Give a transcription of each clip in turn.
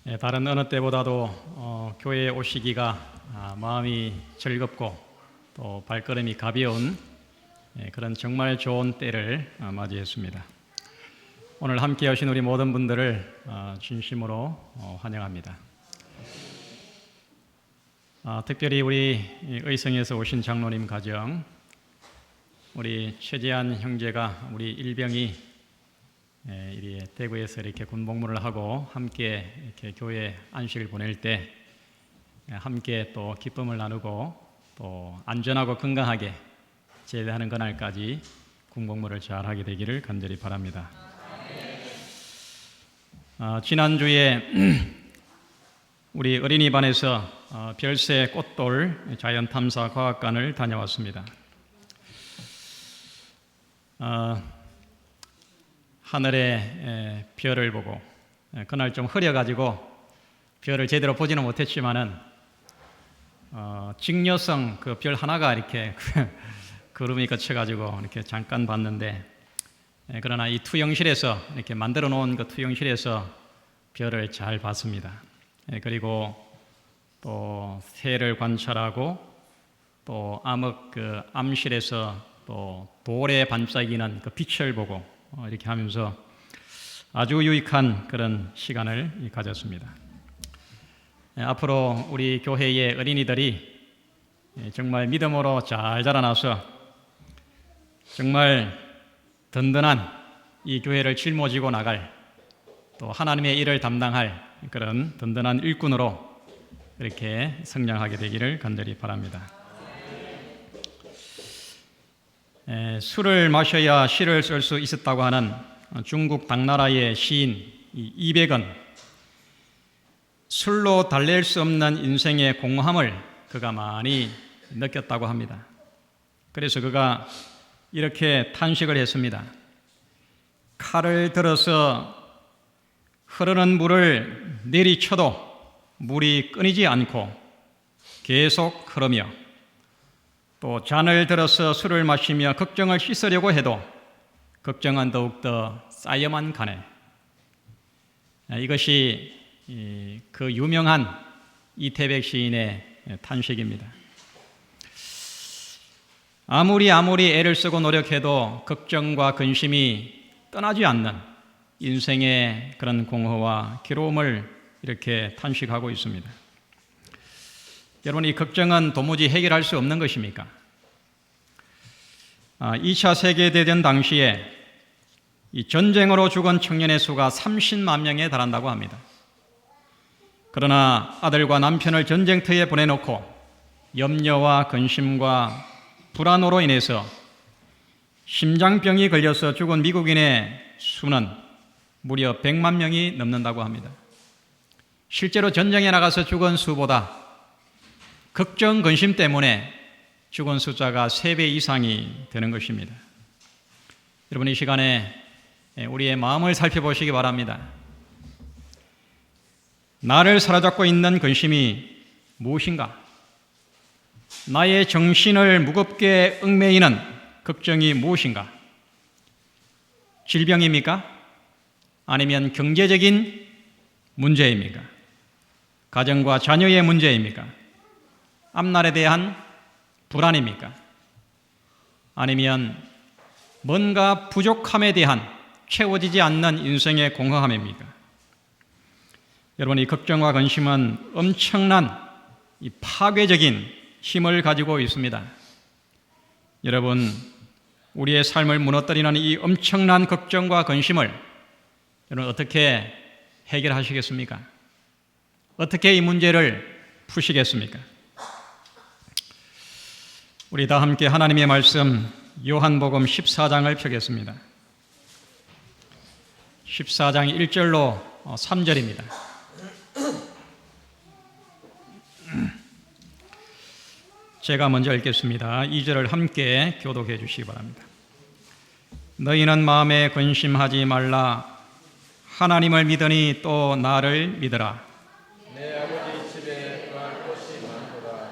다른 어느 때보다도 교회에 오시기가 마음이 즐겁고 또 발걸음이 가벼운 그런 정말 좋은 때를 맞이했습니다. 오늘 함께 하신 우리 모든 분들을 진심으로 환영합니다. 특별히 우리 의성에서 오신 장로님 가정, 우리 최재한 형제가 우리 일병이 대구에서 이렇게 군복무를 하고 함께 이렇게 교회 안식을 보낼 때 함께 또 기쁨을 나누고 또 안전하고 건강하게 제대하는 그날까지 군복무를 잘 하게 되기를 간절히 바랍니다. 지난주에 우리 어린이반에서 별새 꽃돌 자연탐사 과학관을 다녀왔습니다. 하늘에 별을 보고 그날 좀 흐려가지고 별을 제대로 보지는 못했지만은 직녀성 그 별 하나가 이렇게 구름이 거쳐가지고 이렇게 잠깐 봤는데, 그러나 이 투영실에서 이렇게 만들어 놓은 그 투영실에서 별을 잘 봤습니다. 그리고 또 새를 관찰하고 또 암흑 그 암실에서 또 돌에 반짝이는 그 빛을 보고 이렇게 하면서 아주 유익한 그런 시간을 가졌습니다. 앞으로 우리 교회의 어린이들이 정말 믿음으로 잘 자라나서 정말 든든한 이 교회를 짊어지고 나갈, 또 하나님의 일을 담당할 그런 든든한 일꾼으로 이렇게 성장하게 되기를 간절히 바랍니다. 술을 마셔야 시를 쓸 수 있었다고 하는 중국 당나라의 시인 이백은 술로 달랠 수 없는 인생의 공허함을 그가 많이 느꼈다고 합니다. 그래서 그가 이렇게 탄식을 했습니다. 칼을 들어서 흐르는 물을 내리쳐도 물이 끊이지 않고 계속 흐르며, 또 잔을 들어서 술을 마시며 걱정을 씻으려고 해도 걱정은 더욱더 쌓여만 가네. 이것이 그 유명한 이태백 시인의 탄식입니다. 아무리 애를 쓰고 노력해도 걱정과 근심이 떠나지 않는 인생의 그런 공허와 괴로움을 이렇게 탄식하고 있습니다. 여러분, 이 걱정은 도무지 해결할 수 없는 것입니까? 2차 세계대전 당시에 이 전쟁으로 죽은 청년의 수가 30만 명에 달한다고 합니다. 그러나 아들과 남편을 전쟁터에 보내놓고 염려와 근심과 불안으로 인해서 심장병이 걸려서 죽은 미국인의 수는 무려 100만 명이 넘는다고 합니다. 실제로 전쟁에 나가서 죽은 수보다 걱정, 근심 때문에 죽은 숫자가 3배 이상이 되는 것입니다. 여러분, 이 시간에 우리의 마음을 살펴보시기 바랍니다. 나를 사로잡고 있는 근심이 무엇인가? 나의 정신을 무겁게 얽매이는 걱정이 무엇인가? 질병입니까? 아니면 경제적인 문제입니까? 가정과 자녀의 문제입니까? 앞날에 대한 불안입니까? 아니면 뭔가 부족함에 대한 채워지지 않는 인생의 공허함입니까? 여러분, 이 걱정과 근심은 엄청난 이 파괴적인 힘을 가지고 있습니다. 여러분, 우리의 삶을 무너뜨리는 이 엄청난 걱정과 근심을 여러분 어떻게 해결하시겠습니까? 어떻게 이 문제를 푸시겠습니까? 우리 다 함께 하나님의 말씀 요한복음 14장을 펴겠습니다. 14장 1절로 3절입니다. 제가 먼저 읽겠습니다. 2절을 함께 교독해 주시기 바랍니다. 너희는 마음에 근심하지 말라. 하나님을 믿으니 또 나를 믿으라. 내 아버지 집에 거할 곳이 많도다.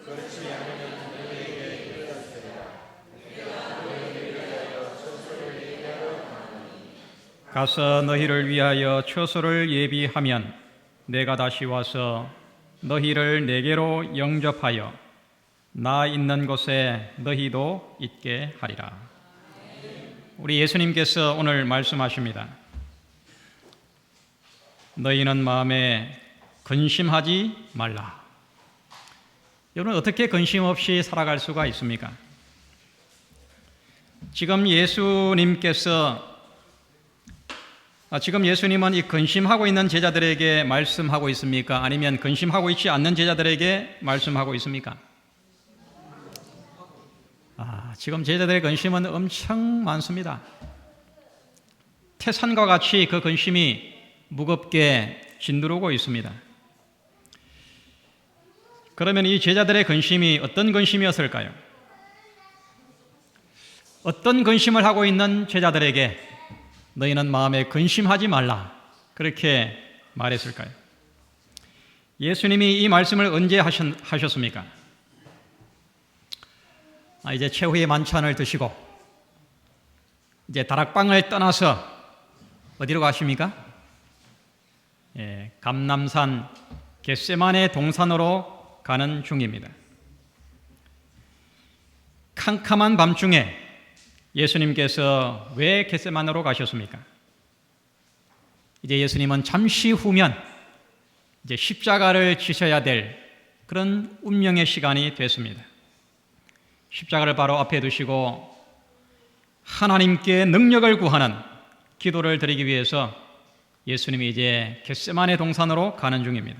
그렇지 않으면 너희에게 이르렀으리라. 내가 너희를 위하여 처소를 예비하러 가노니. 가서 너희를 위하여 처소를 예비하면 내가 다시 와서 너희를 내게로 영접하여 나 있는 곳에 너희도 있게 하리라. 우리 예수님께서 오늘 말씀하십니다. 너희는 마음에 근심하지 말라. 여러분, 어떻게 근심 없이 살아갈 수가 있습니까? 지금 예수님은 이 근심하고 있는 제자들에게 말씀하고 있습니까? 아니면 근심하고 있지 않는 제자들에게 말씀하고 있습니까? 지금 제자들의 근심은 엄청 많습니다. 태산과 같이 그 근심이 무겁게 진두르고 있습니다. 그러면 이 제자들의 근심이 어떤 근심이었을까요? 어떤 근심을 하고 있는 제자들에게 너희는 마음에 근심하지 말라 그렇게 말했을까요? 예수님이 이 말씀을 언제 하셨습니까? 이제 최후의 만찬을 드시고 이제 다락방을 떠나서 어디로 가십니까? 감람산 겟세마네 동산으로 가는 중입니다. 캄캄한 밤중에 예수님께서 왜 겟세마네로 가셨습니까? 이제 예수님은 잠시 후면 이제 십자가를 지셔야 될 그런 운명의 시간이 됐습니다. 십자가를 바로 앞에 두시고 하나님께 능력을 구하는 기도를 드리기 위해서 예수님이 이제 겟세마네 동산으로 가는 중입니다.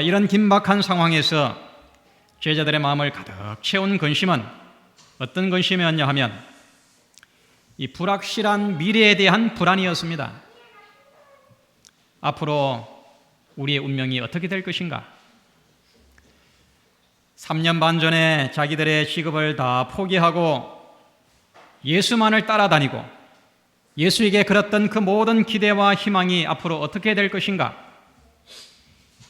이런 긴박한 상황에서 제자들의 마음을 가득 채운 근심은 어떤 근심이었냐 하면 이 불확실한 미래에 대한 불안이었습니다. 앞으로 우리의 운명이 어떻게 될 것인가? 3년 반 전에 자기들의 직업을 다 포기하고 예수만을 따라다니고 예수에게 걸었던 그 모든 기대와 희망이 앞으로 어떻게 될 것인가?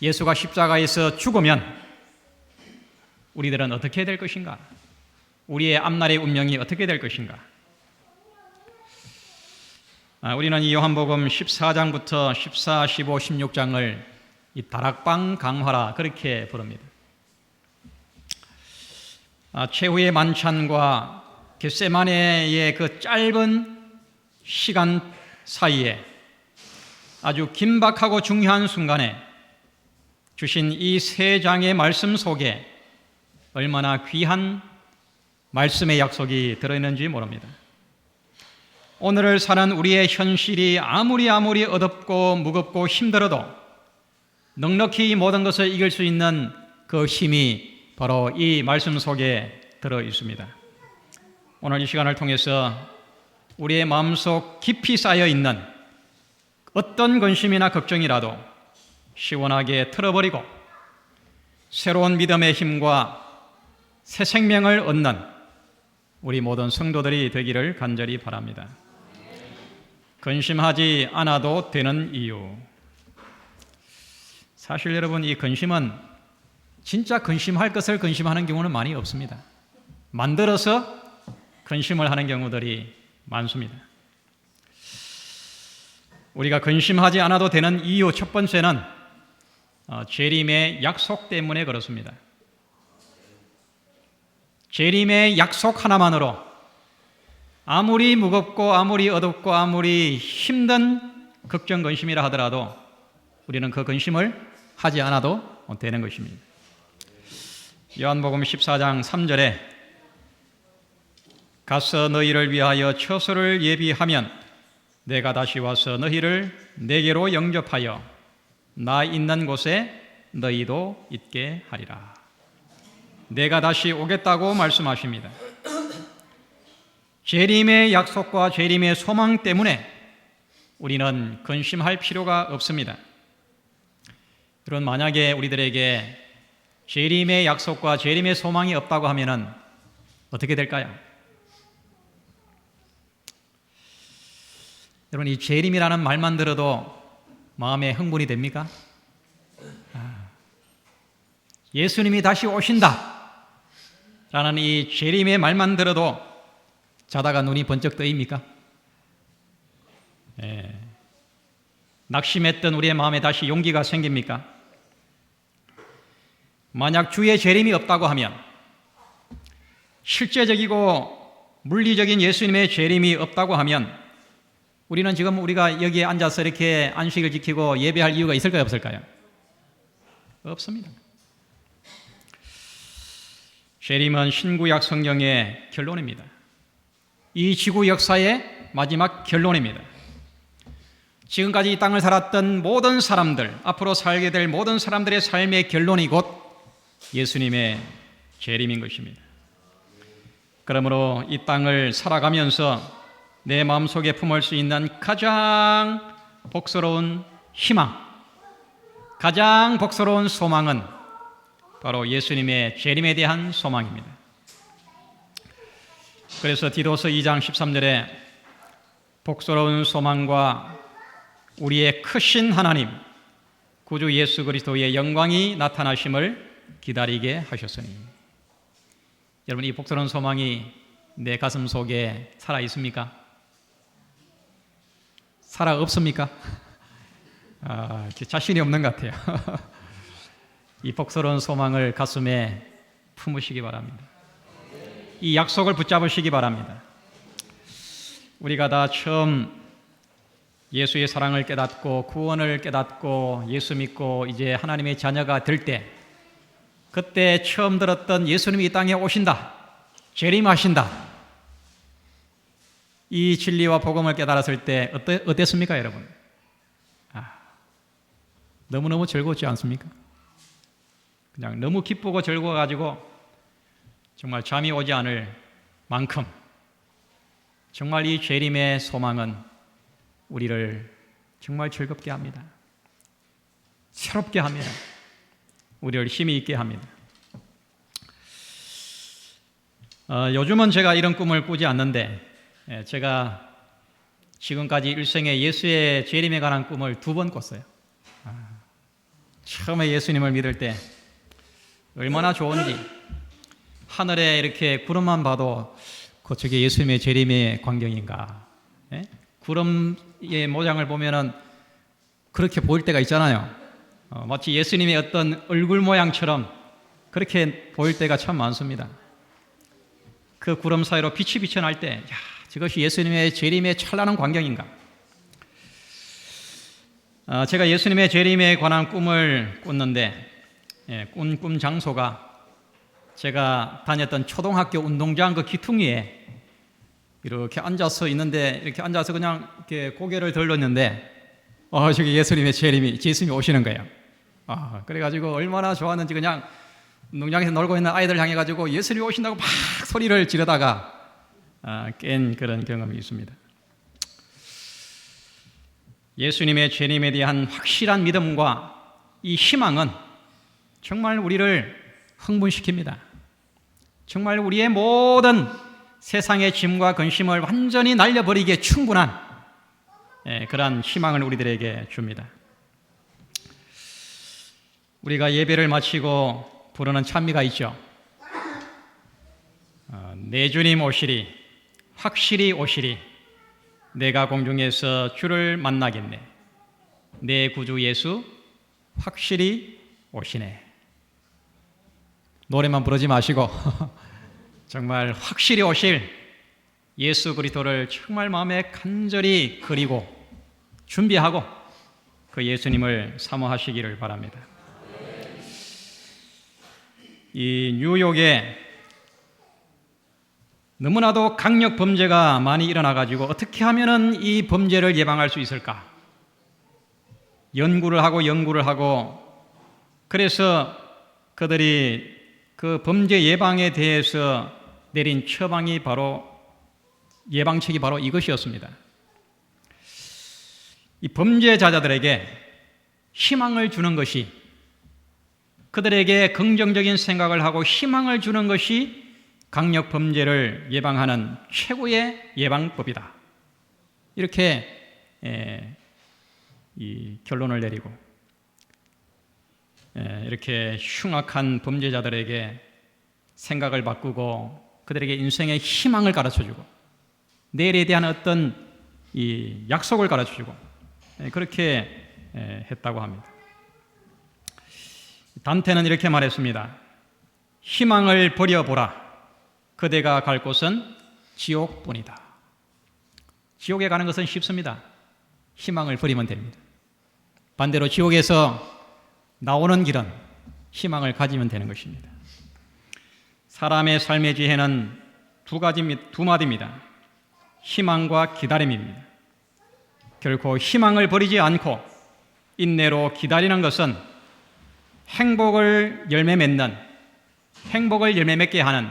예수가 십자가에서 죽으면 우리들은 어떻게 될 것인가? 우리의 앞날의 운명이 어떻게 될 것인가? 우리는 이 요한복음 14장부터 14, 15, 16장을 이 다락방 강화라 그렇게 부릅니다. 최후의 만찬과 겟세마네의 그 짧은 시간 사이에 아주 긴박하고 중요한 순간에 주신 이 세 장의 말씀 속에 얼마나 귀한 말씀의 약속이 들어있는지 모릅니다. 오늘을 사는 우리의 현실이 아무리 어둡고 무겁고 힘들어도 넉넉히 모든 것을 이길 수 있는 그 힘이 바로 이 말씀 속에 들어 있습니다. 오늘 이 시간을 통해서 우리의 마음속 깊이 쌓여 있는 어떤 근심이나 걱정이라도 시원하게 틀어버리고 새로운 믿음의 힘과 새 생명을 얻는 우리 모든 성도들이 되기를 간절히 바랍니다. 근심하지 않아도 되는 이유. 사실 여러분, 이 근심은 진짜 근심할 것을 근심하는 경우는 많이 없습니다. 만들어서 근심을 하는 경우들이 많습니다. 우리가 근심하지 않아도 되는 이유 첫 번째는 재림의 약속 때문에 그렇습니다. 재림의 약속 하나만으로 아무리 무겁고 아무리 어둡고 아무리 힘든 걱정 근심이라 하더라도 우리는 그 근심을 하지 않아도 되는 것입니다. 요한복음 14장 3절에 가서 너희를 위하여 처소를 예비하면 내가 다시 와서 너희를 내게로 영접하여 나 있는 곳에 너희도 있게 하리라. 내가 다시 오겠다고 말씀하십니다. 재림의 약속과 재림의 소망 때문에 우리는 근심할 필요가 없습니다. 여러분, 만약에 우리들에게 재림의 약속과 재림의 소망이 없다고 하면은 어떻게 될까요? 여러분, 이 재림이라는 말만 들어도 마음에 흥분이 됩니까? 예수님이 다시 오신다 라는 이 재림의 말만 들어도 자다가 눈이 번쩍 뜨입니까? 낙심했던 우리의 마음에 다시 용기가 생깁니까? 만약 주의 재림이 없다고 하면, 실제적이고 물리적인 예수님의 재림이 없다고 하면 우리는 지금 우리가 여기에 앉아서 이렇게 안식을 지키고 예배할 이유가 있을까요, 없을까요? 없습니다. 재림은 신구약 성경의 결론입니다. 이 지구 역사의 마지막 결론입니다. 지금까지 이 땅을 살았던 모든 사람들, 앞으로 살게 될 모든 사람들의 삶의 결론이 곧 예수님의 재림인 것입니다. 그러므로 이 땅을 살아가면서 내 마음속에 품을 수 있는 가장 복스러운 희망, 가장 복스러운 소망은 바로 예수님의 재림에 대한 소망입니다. 그래서 디도서 2장 13절에 복스러운 소망과 우리의 크신 하나님, 구주 예수 그리스도의 영광이 나타나심을 기다리게 하셨으니. 여러분, 이 복스러운 소망이 내 가슴 속에 살아 있습니까? 살아 없습니까? 자신이 없는 것 같아요. 이 복스러운 소망을 가슴에 품으시기 바랍니다. 이 약속을 붙잡으시기 바랍니다. 우리가 다 처음 예수의 사랑을 깨닫고 구원을 깨닫고 예수 믿고 이제 하나님의 자녀가 될 때, 그때 처음 들었던 예수님이 이 땅에 오신다, 재림하신다, 이 진리와 복음을 깨달았을 때 어땠습니까, 여러분? 너무너무 즐거웠지 않습니까? 그냥 너무 기쁘고 즐거워가지고 정말 잠이 오지 않을 만큼 정말 이 재림의 소망은 우리를 정말 즐겁게 합니다. 새롭게 합니다. 우리를 힘이 있게 합니다. 요즘은 제가 이런 꿈을 꾸지 않는데, 제가 지금까지 일생에 예수의 재림에 관한 꿈을 2번 꿨어요. 처음에 예수님을 믿을 때 얼마나 좋은지, 하늘에 이렇게 구름만 봐도 저게 예수님의 재림의 광경인가. 구름의 모양을 보면은 그렇게 보일 때가 있잖아요. 마치 예수님의 어떤 얼굴 모양처럼 그렇게 보일 때가 참 많습니다. 그 구름 사이로 빛이 비쳐날 때, 저것이 예수님의 재림의 찬란한 광경인가. 제가 예수님의 재림에 관한 꿈을 꿨는데, 꿈 장소가 제가 다녔던 초등학교 운동장 그 기퉁이에 이렇게 앉아서 있는데, 이렇게 앉아서 그냥 이렇게 고개를 들렀는데, 저기 예수님의 예수님이 오시는 거예요. 그래가지고 얼마나 좋았는지, 그냥 운동장에서 놀고 있는 아이들 향해가지고 예수님이 오신다고 막 소리를 지르다가 깬 그런 경험이 있습니다. 예수님의 재림에 대한 확실한 믿음과 이 희망은 정말 우리를 흥분시킵니다. 정말 우리의 모든 세상의 짐과 근심을 완전히 날려버리기에 충분한 그러한 희망을 우리들에게 줍니다. 우리가 예배를 마치고 부르는 찬미가 있죠. 내 주님 오시리, 확실히 오시리, 내가 공중에서 주를 만나겠네, 내 구주 예수 확실히 오시네. 노래만 부르지 마시고 정말 확실히 오실 예수 그리스도를 정말 마음에 간절히 그리고 준비하고 그 예수님을 사모하시기를 바랍니다. 이 뉴욕에 너무나도 강력 범죄가 많이 일어나가지고 어떻게 하면은 이 범죄를 예방할 수 있을까? 연구를 하고 그래서 그들이 그 범죄 예방에 대해서 내린 처방이 예방책이 바로 이것이었습니다. 이 범죄자들에게 희망을 주는 것이, 그들에게 긍정적인 생각을 하고 희망을 주는 것이 강력 범죄를 예방하는 최고의 예방법이다. 이렇게 이 결론을 내리고, 이렇게 흉악한 범죄자들에게 생각을 바꾸고 그들에게 인생의 희망을 가르쳐주고 내일에 대한 어떤 이 약속을 가르쳐주고 그렇게 했다고 합니다. 단테는 이렇게 말했습니다. 희망을 버려보라. 그대가 갈 곳은 지옥뿐이다. 지옥에 가는 것은 쉽습니다. 희망을 버리면 됩니다. 반대로 지옥에서 나오는 길은 희망을 가지면 되는 것입니다. 사람의 삶의 지혜는 두 마디입니다. 희망과 기다림입니다. 결코 희망을 버리지 않고 인내로 기다리는 것은 행복을 열매 맺게 하는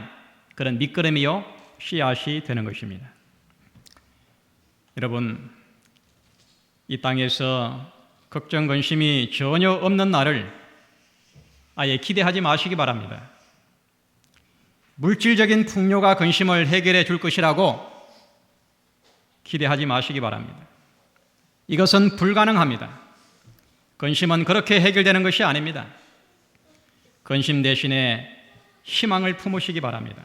그런 밑거름이요 씨앗이 되는 것입니다. 여러분, 이 땅에서 걱정, 근심이 전혀 없는 날을 아예 기대하지 마시기 바랍니다. 물질적인 풍요가 근심을 해결해 줄 것이라고 기대하지 마시기 바랍니다. 이것은 불가능합니다. 근심은 그렇게 해결되는 것이 아닙니다. 근심 대신에 희망을 품으시기 바랍니다.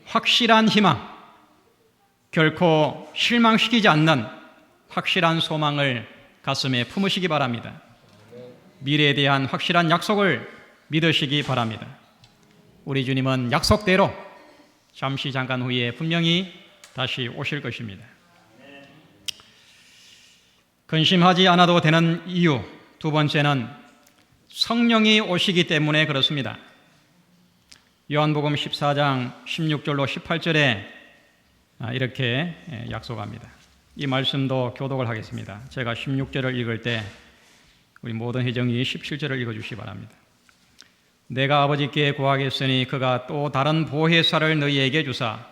확실한 희망, 결코 실망시키지 않는 확실한 소망을 가슴에 품으시기 바랍니다. 미래에 대한 확실한 약속을 믿으시기 바랍니다. 우리 주님은 약속대로 잠깐 후에 분명히 다시 오실 것입니다. 근심하지 않아도 되는 이유, 두 번째는 성령이 오시기 때문에 그렇습니다. 요한복음 14장 16절로 18절에 이렇게 약속합니다. 이 말씀도 교독을 하겠습니다. 제가 16절을 읽을 때 우리 모든 회정이 17절을 읽어주시기 바랍니다. 내가 아버지께 구하겠으니 그가 또 다른 보혜사를 너희에게 주사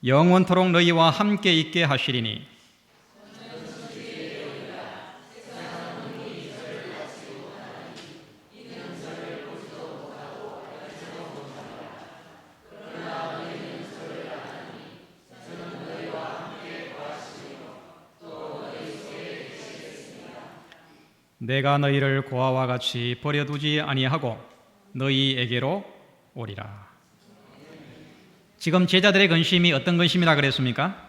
영원토록 너희와 함께 있게 하시리니 내가 너희를 고아와 같이 버려두지 아니하고 너희에게로 오리라. 지금 제자들의 근심이 어떤 근심이라 그랬습니까?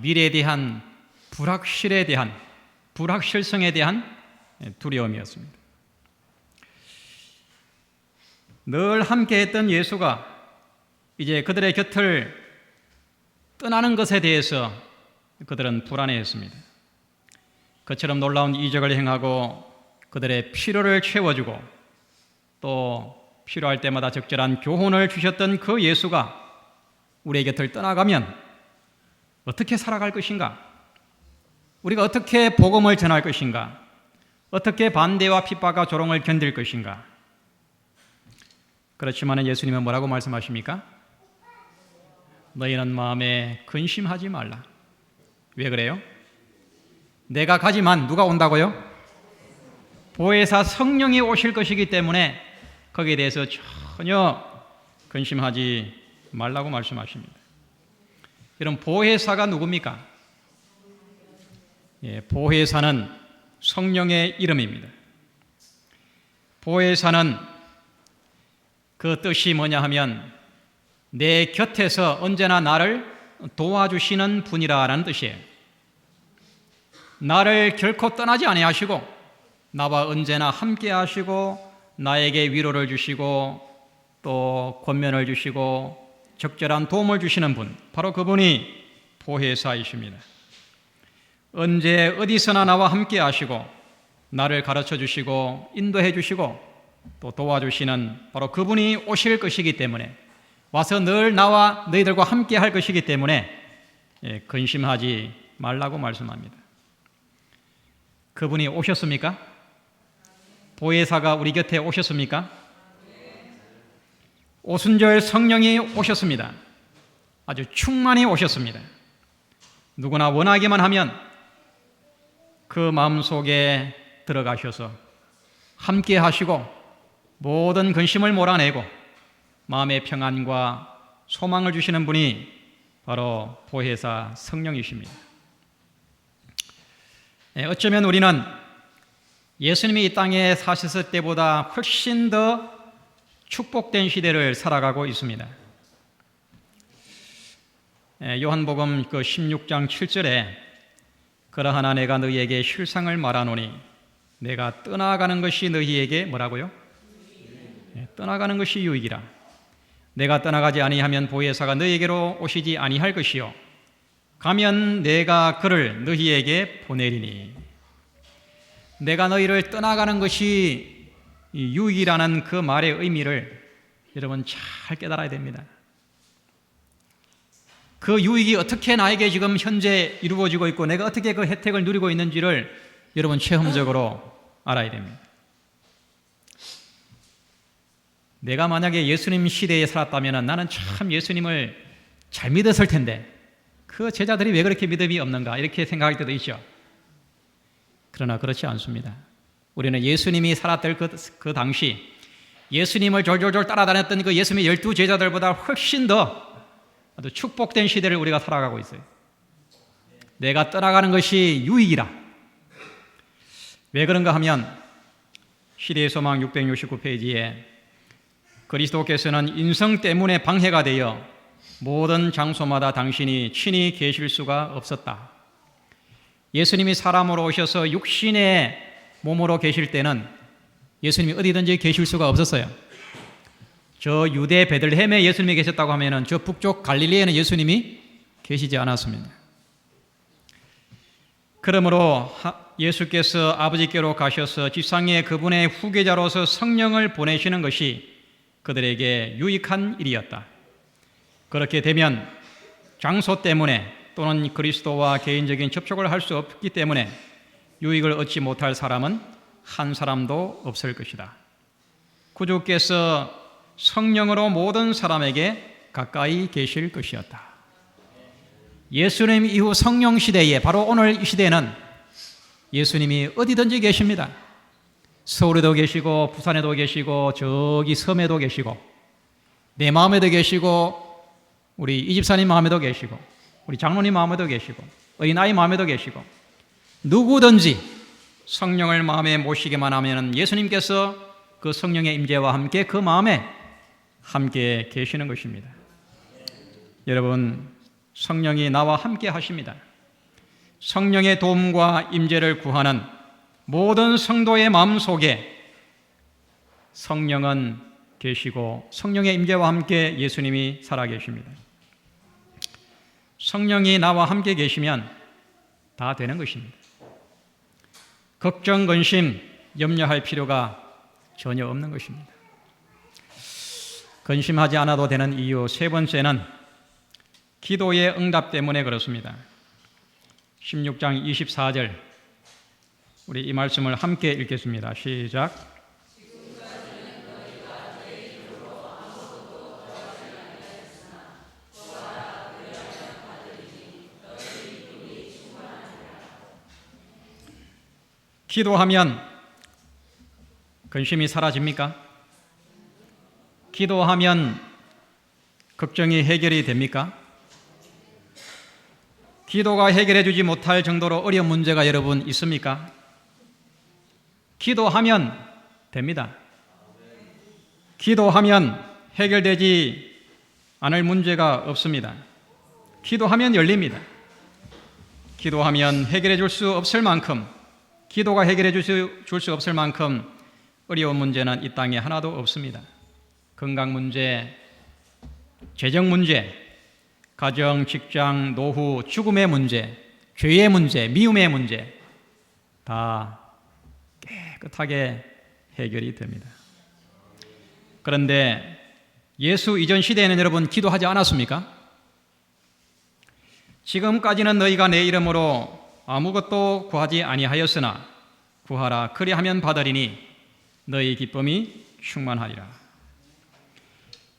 미래에 대한 불확실성에 대한 두려움이었습니다. 늘 함께했던 예수가 이제 그들의 곁을 떠나는 것에 대해서 그들은 불안해했습니다. 그처럼 놀라운 이적을 행하고 그들의 필요를 채워주고 또 필요할 때마다 적절한 교훈을 주셨던 그 예수가 우리의 곁을 떠나가면 어떻게 살아갈 것인가? 우리가 어떻게 복음을 전할 것인가? 어떻게 반대와 핍박과 조롱을 견딜 것인가? 그렇지만 예수님은 뭐라고 말씀하십니까? 너희는 마음에 근심하지 말라. 왜 그래요? 내가 가지만 누가 온다고요? 보혜사 성령이 오실 것이기 때문에 거기에 대해서 전혀 근심하지 말라고 말씀하십니다. 여러분, 보혜사가 누굽니까? 보혜사는 성령의 이름입니다. 보혜사는 그 뜻이 뭐냐 하면 내 곁에서 언제나 나를 도와주시는 분이라는 뜻이에요. 나를 결코 떠나지 아니하시고 나와 언제나 함께 하시고 나에게 위로를 주시고 또 권면을 주시고 적절한 도움을 주시는 분, 바로 그분이 보혜사이십니다. 언제 어디서나 나와 함께 하시고 나를 가르쳐 주시고 인도해 주시고 또 도와주시는 바로 그분이 오실 것이기 때문에, 와서 늘 나와 너희들과 함께 할 것이기 때문에 근심하지 말라고 말씀합니다. 그분이 오셨습니까? 보혜사가 우리 곁에 오셨습니까? 오순절 성령이 오셨습니다. 아주 충만히 오셨습니다. 누구나 원하기만 하면 그 마음속에 들어가셔서 함께 하시고 모든 근심을 몰아내고 마음의 평안과 소망을 주시는 분이 바로 보혜사 성령이십니다. 어쩌면 우리는 예수님이 이 땅에 사셨을 때보다 훨씬 더 축복된 시대를 살아가고 있습니다. 요한복음 16장 7절에 그러하나 내가 너희에게 실상을 말하노니 내가 떠나가는 것이 너희에게 뭐라고요? 떠나가는 것이 유익이라. 내가 떠나가지 아니하면 보혜사가 너희에게로 오시지 아니할 것이요 가면 내가 그를 너희에게 보내리니. 내가 너희를 떠나가는 것이 유익이라는 그 말의 의미를 여러분 잘 깨달아야 됩니다. 그 유익이 어떻게 나에게 지금 현재 이루어지고 있고 내가 어떻게 그 혜택을 누리고 있는지를 여러분 체험적으로 알아야 됩니다. 내가 만약에 예수님 시대에 살았다면 나는 참 예수님을 잘 믿었을 텐데 그 제자들이 왜 그렇게 믿음이 없는가 이렇게 생각할 때도 있죠. 그러나 그렇지 않습니다. 우리는 예수님이 살았던 그 당시 예수님을 졸졸졸 따라다녔던 그 예수님의 12제자들보다 훨씬 더 아주 축복된 시대를 우리가 살아가고 있어요. 내가 떠나가는 것이 유익이라. 왜 그런가 하면 시대의 소망 669페이지에 그리스도께서는 인성 때문에 방해가 되어 모든 장소마다 당신이 친히 계실 수가 없었다. 예수님이 사람으로 오셔서 육신의 몸으로 계실 때는 예수님이 어디든지 계실 수가 없었어요. 저 유대 베들레헴에 예수님이 계셨다고 하면 저 북쪽 갈릴리에는 예수님이 계시지 않았습니다. 그러므로 예수께서 아버지께로 가셔서 지상에 그분의 후계자로서 성령을 보내시는 것이 그들에게 유익한 일이었다. 그렇게 되면 장소 때문에 또는 그리스도와 개인적인 접촉을 할 수 없기 때문에 유익을 얻지 못할 사람은 한 사람도 없을 것이다. 구주께서 성령으로 모든 사람에게 가까이 계실 것이었다. 예수님 이후 성령 시대에 바로 오늘 이 시대에는 예수님이 어디든지 계십니다. 서울에도 계시고 부산에도 계시고 저기 섬에도 계시고 내 마음에도 계시고 우리 이집사님 마음에도 계시고 우리 장로님 마음에도 계시고 어린아이 마음에도 계시고 누구든지 성령을 마음에 모시기만 하면 예수님께서 그 성령의 임재와 함께 그 마음에 함께 계시는 것입니다. 여러분, 성령이 나와 함께 하십니다. 성령의 도움과 임재를 구하는 모든 성도의 마음속에 성령은 계시고 성령의 임재와 함께 예수님이 살아계십니다. 성령이 나와 함께 계시면 다 되는 것입니다. 걱정, 근심, 염려할 필요가 전혀 없는 것입니다. 근심하지 않아도 되는 이유 세 번째는 기도의 응답 때문에 그렇습니다. 16장 24절 우리 이 말씀을 함께 읽겠습니다. 시작. 기도하면 근심이 사라집니까? 기도하면 걱정이 해결이 됩니까? 기도가 해결해 주지 못할 정도로 어려운 문제가 여러분 있습니까? 기도하면 됩니다. 기도하면 해결되지 않을 문제가 없습니다. 기도하면 열립니다. 기도하면 해결해 줄 수 없을 만큼 기도가 해결해 줄 수 없을 만큼 어려운 문제는 이 땅에 하나도 없습니다. 건강 문제, 재정 문제, 가정, 직장, 노후, 죽음의 문제, 죄의 문제, 미움의 문제 다 깨끗하게 해결이 됩니다. 그런데 예수 이전 시대에는 여러분 기도하지 않았습니까? 지금까지는 너희가 내 이름으로 아무것도 구하지 아니하였으나 구하라 그리하면 받으리니 너희 기쁨이 충만하리라.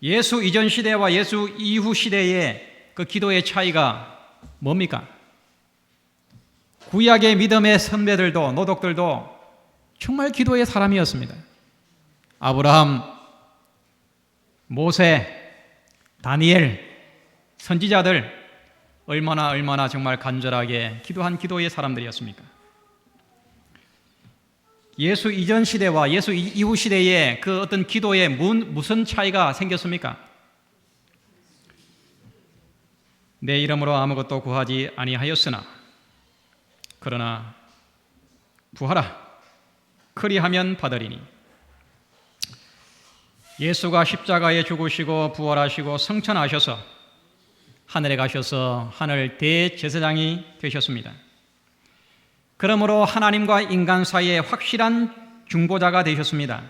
예수 이전 시대와 예수 이후 시대의 그 기도의 차이가 뭡니까? 구약의 믿음의 선배들도 노독들도 정말 기도의 사람이었습니다. 아브라함, 모세, 다니엘, 선지자들 얼마나 정말 간절하게 기도한 기도의 사람들이었습니까? 예수 이전 시대와 예수 이후 시대에 그 어떤 기도에 무슨 차이가 생겼습니까? 내 이름으로 아무것도 구하지 아니하였으나 그러나 부하라 그리하면 받으리니. 예수가 십자가에 죽으시고 부활하시고 성천하셔서 하늘에 가셔서 하늘 대제사장이 되셨습니다. 그러므로 하나님과 인간 사이에 확실한 중보자가 되셨습니다.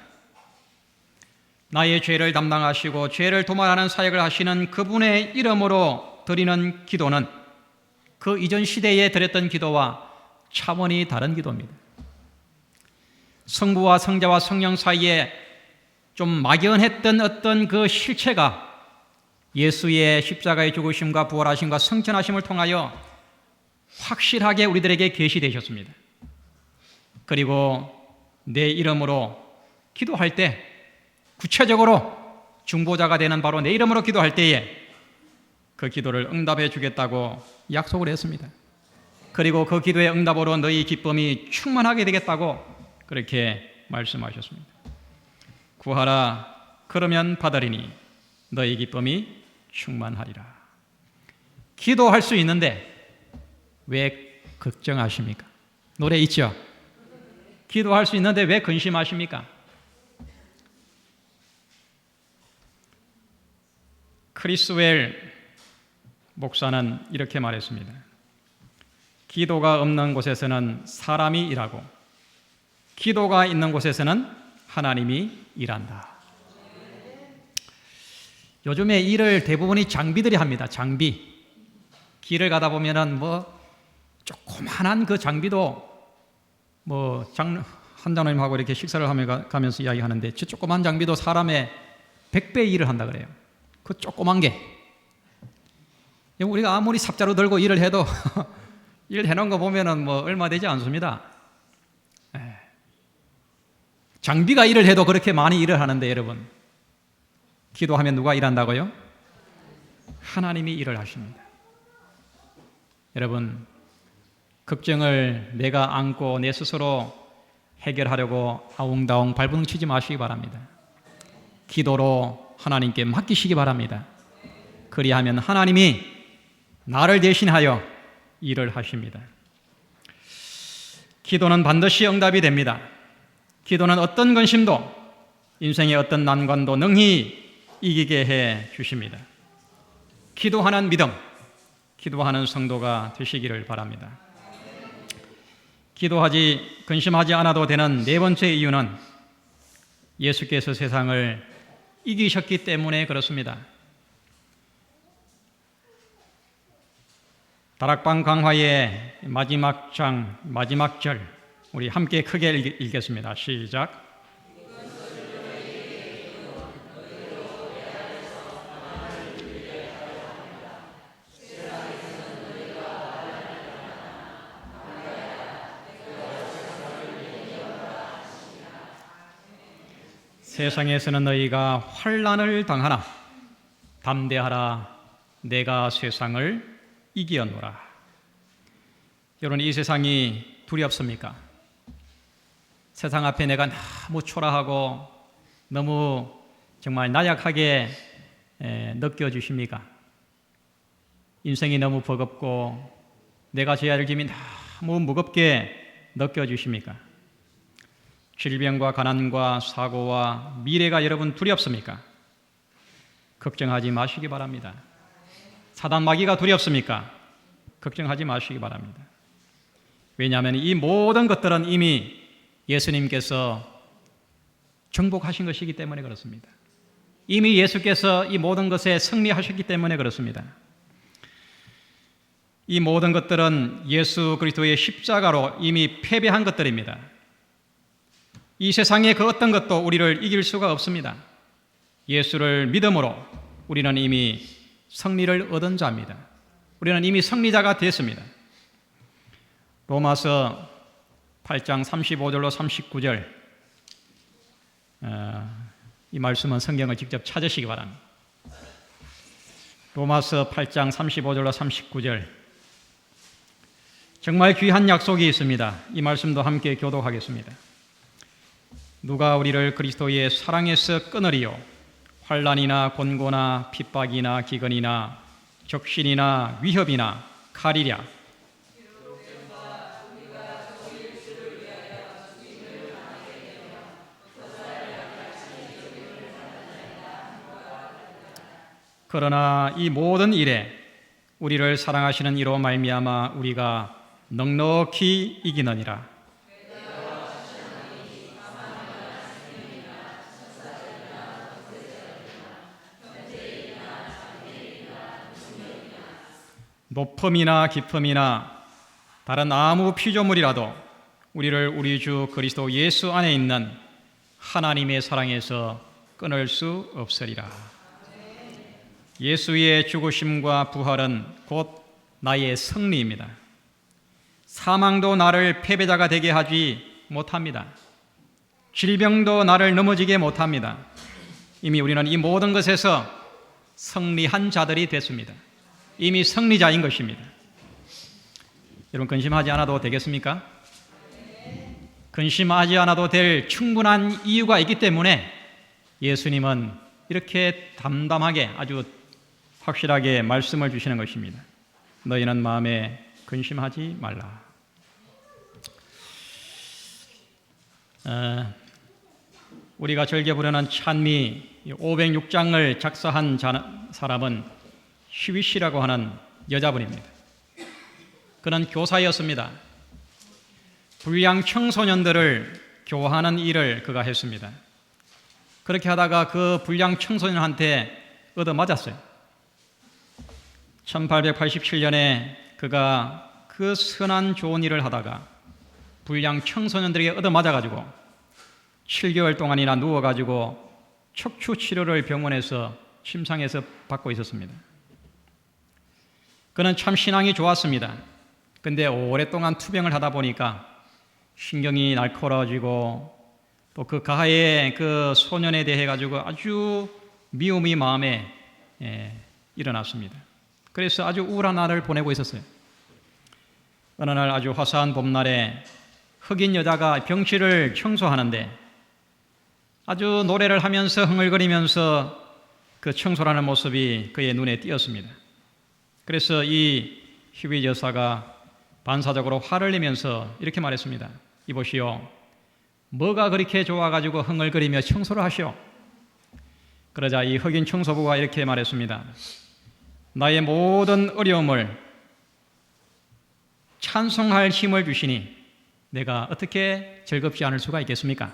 나의 죄를 담당하시고 죄를 도말하는 사역을 하시는 그분의 이름으로 드리는 기도는 그 이전 시대에 드렸던 기도와 차원이 다른 기도입니다. 성부와 성자와 성령 사이에 좀 막연했던 어떤 그 실체가 예수의 십자가의 죽으심과 부활하심과 성천하심을 통하여 확실하게 우리들에게 계시되셨습니다. 그리고 내 이름으로 기도할 때 구체적으로 중보자가 되는 바로 내 이름으로 기도할 때에 그 기도를 응답해 주겠다고 약속을 했습니다. 그리고 그 기도의 응답으로 너희 기쁨이 충만하게 되겠다고 그렇게 말씀하셨습니다. 구하라 그러면 받으리니 너희 기쁨이 충만하리라. 기도할 수 있는데 왜 걱정하십니까? 노래 있죠? 기도할 수 있는데 왜 근심하십니까? 크리스웰 목사는 이렇게 말했습니다. 기도가 없는 곳에서는 사람이 일하고 기도가 있는 곳에서는 하나님이 일한다. 요즘에 일을 대부분이 장비들이 합니다. 장비. 길을 가다 보면은 조그만한 그 장비도 한장로님하고 이렇게 식사를 가면서 이야기하는데 저 조그만 장비도 사람의 100배 일을 한다 그래요. 그 조그만 게. 우리가 아무리 삽자루 들고 일을 해도 일 해놓은 거 보면은 얼마 되지 않습니다. 장비가 일을 해도 그렇게 많이 일을 하는데 여러분, 기도하면 누가 일한다고요? 하나님이 일을 하십니다. 여러분, 걱정을 내가 안고 내 스스로 해결하려고 아웅다웅 발버둥치지 마시기 바랍니다. 기도로 하나님께 맡기시기 바랍니다. 그리하면 하나님이 나를 대신하여 일을 하십니다. 기도는 반드시 응답이 됩니다. 기도는 어떤 근심도 인생의 어떤 난관도 능히 이기게 해 주십니다. 기도하는 믿음, 기도하는 성도가 되시기를 바랍니다. 근심하지 않아도 되는 네 번째 이유는 예수께서 세상을 이기셨기 때문에 그렇습니다. 다락방 강화의 마지막 장, 마지막 절, 우리 함께 크게 읽겠습니다. 시작. 세상에서는 너희가 환난을 당하나 담대하라, 내가 세상을 이기었노라. 여러분, 이 세상이 두렵습니까? 세상 앞에 내가 너무 초라하고 너무 정말 나약하게 느껴지십니까? 인생이 너무 버겁고 내가 져야 할 짐이 너무 무겁게 느껴지십니까? 질병과 가난과 사고와 미래가 여러분 두렵습니까? 걱정하지 마시기 바랍니다. 사단 마귀가 두렵습니까? 걱정하지 마시기 바랍니다. 왜냐하면 이 모든 것들은 이미 예수님께서 정복하신 것이기 때문에 그렇습니다. 이미 예수께서 이 모든 것에 승리하셨기 때문에 그렇습니다. 이 모든 것들은 예수 그리스도의 십자가로 이미 패배한 것들입니다. 이 세상의 그 어떤 것도 우리를 이길 수가 없습니다. 예수를 믿음으로 우리는 이미 승리를 얻은 자입니다. 우리는 이미 승리자가 됐습니다. 로마서 8장 35절로 39절, 이 말씀은 성경을 직접 찾으시기 바랍니다. 로마서 8장 35절로 39절, 정말 귀한 약속이 있습니다. 이 말씀도 함께 교독하겠습니다. 누가 우리를 그리스도의 사랑에서 끊으리요? 환난이나 곤고나 핍박이나 기근이나 적신이나 위협이나 칼이랴. 그러나 이 모든 일에 우리를 사랑하시는 이로 말미암아 우리가 넉넉히 이기느니라. 높음이나 깊음이나 다른 아무 피조물이라도 우리를 우리 주 그리스도 예수 안에 있는 하나님의 사랑에서 끊을 수 없으리라. 예수의 죽으심과 부활은 곧 나의 승리입니다. 사망도 나를 패배자가 되게 하지 못합니다. 질병도 나를 넘어지게 못합니다. 이미 우리는 이 모든 것에서 승리한 자들이 됐습니다. 이미 승리자인 것입니다. 여러분, 근심하지 않아도 되겠습니까? 근심하지 않아도 될 충분한 이유가 있기 때문에 예수님은 이렇게 담담하게 아주 확실하게 말씀을 주시는 것입니다. 너희는 마음에 근심하지 말라. 우리가 즐겨 부르는 찬미 506장을 작사한 사람은 휘윗이라고 하는 여자분입니다. 그는 교사였습니다. 불량 청소년들을 교화하는 일을 그가 했습니다. 그렇게 하다가 그 불량 청소년한테 얻어맞았어요. 1887년에 그가 그 선한 좋은 일을 하다가 불량 청소년들에게 얻어맞아가지고 7개월 동안이나 누워가지고 척추 치료를 병원에서 침상에서 받고 있었습니다. 그는 참 신앙이 좋았습니다. 근데 오랫동안 투병을 하다 보니까 신경이 날카로워지고 또 그 가해의 그 소년에 대해 가지고 아주 미움이 마음에 일어났습니다. 그래서 아주 우울한 날을 보내고 있었어요. 어느 날 아주 화사한 봄날에 흑인 여자가 병실을 청소하는데 아주 노래를 하면서 흥얼거리면서 그 청소하는 모습이 그의 눈에 띄었습니다. 그래서 이 휘윗 여사가 반사적으로 화를 내면서 이렇게 말했습니다. 이보시오, 뭐가 그렇게 좋아가지고 흥얼거리며 청소를 하시오? 그러자 이 흑인 청소부가 이렇게 말했습니다. 나의 모든 어려움을 찬송할 힘을 주시니 내가 어떻게 즐겁지 않을 수가 있겠습니까?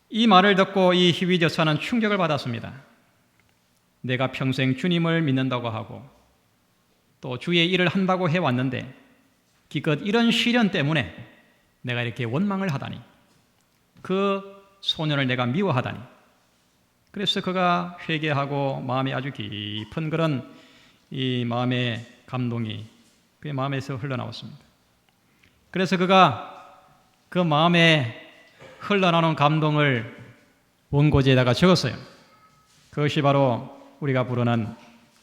이 말을 듣고 이 휘윗 여사는 충격을 받았습니다. 내가 평생 주님을 믿는다고 하고 또 주의 일을 한다고 해왔는데 기껏 이런 시련 때문에 내가 이렇게 원망을 하다니, 그 소년을 내가 미워하다니. 그래서 그가 회개하고 마음에 아주 깊은 그런 이 마음의 감동이 그의 마음에서 흘러나왔습니다. 그래서 그가 그 마음에 흘러나오는 감동을 원고지에다가 적었어요. 그것이 바로 우리가 부르는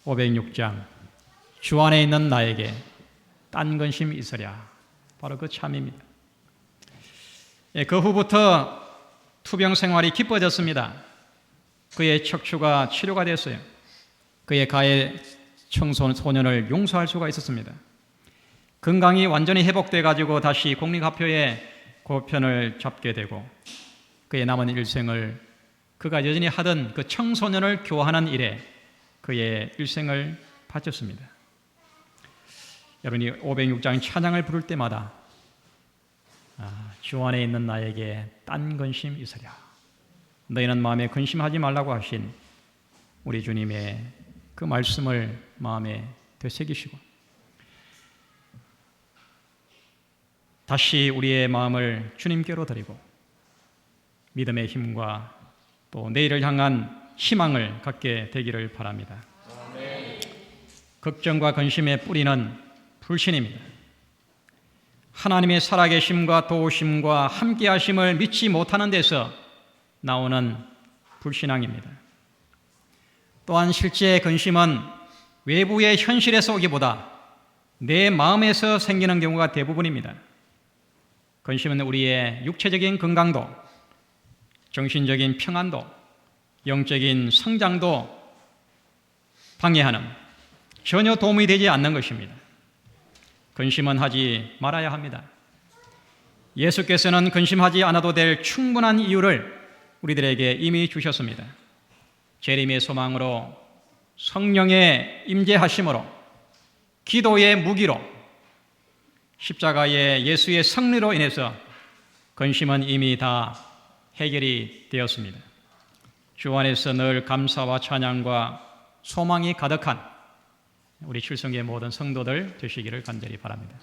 506장 주 안에 있는 나에게 딴 근심 있으랴, 바로 그 참입니다. 그 후부터 투병 생활이 기뻐졌습니다. 그의 척추가 치료가 됐어요. 그의 가해 청소년을 용서할 수가 있었습니다. 건강이 완전히 회복돼 가지고 다시 공립학교에 고편을 잡게 되고 그의 남은 일생을 그가 여전히 하던 그 청소년을 교화하는 일에 그의 일생을 바쳤습니다. 여러분이 506장 찬양을 부를 때마다 주 안에 있는 나에게 딴 근심 있으랴, 너희는 마음에 근심하지 말라고 하신 우리 주님의 그 말씀을 마음에 되새기시고 다시 우리의 마음을 주님께로 드리고 믿음의 힘과 또 내일을 향한 희망을 갖게 되기를 바랍니다. 아멘. 걱정과 근심의 뿌리는 불신입니다. 하나님의 살아계심과 도우심과 함께하심을 믿지 못하는 데서 나오는 불신앙입니다. 또한 실제 근심은 외부의 현실에서 오기보다 내 마음에서 생기는 경우가 대부분입니다. 근심은 우리의 육체적인 건강도, 정신적인 평안도, 영적인 성장도 방해하는, 전혀 도움이 되지 않는 것입니다. 근심은 하지 말아야 합니다. 예수께서는 근심하지 않아도 될 충분한 이유를 우리들에게 이미 주셨습니다. 재림의 소망으로 성령의 임재하심으로 기도의 무기로 십자가의 예수의 승리로 인해서 근심은 이미 다 해결이 되었습니다. 주 안에서 늘 감사와 찬양과 소망이 가득한 우리 칠성교회 모든 성도들 되시기를 간절히 바랍니다.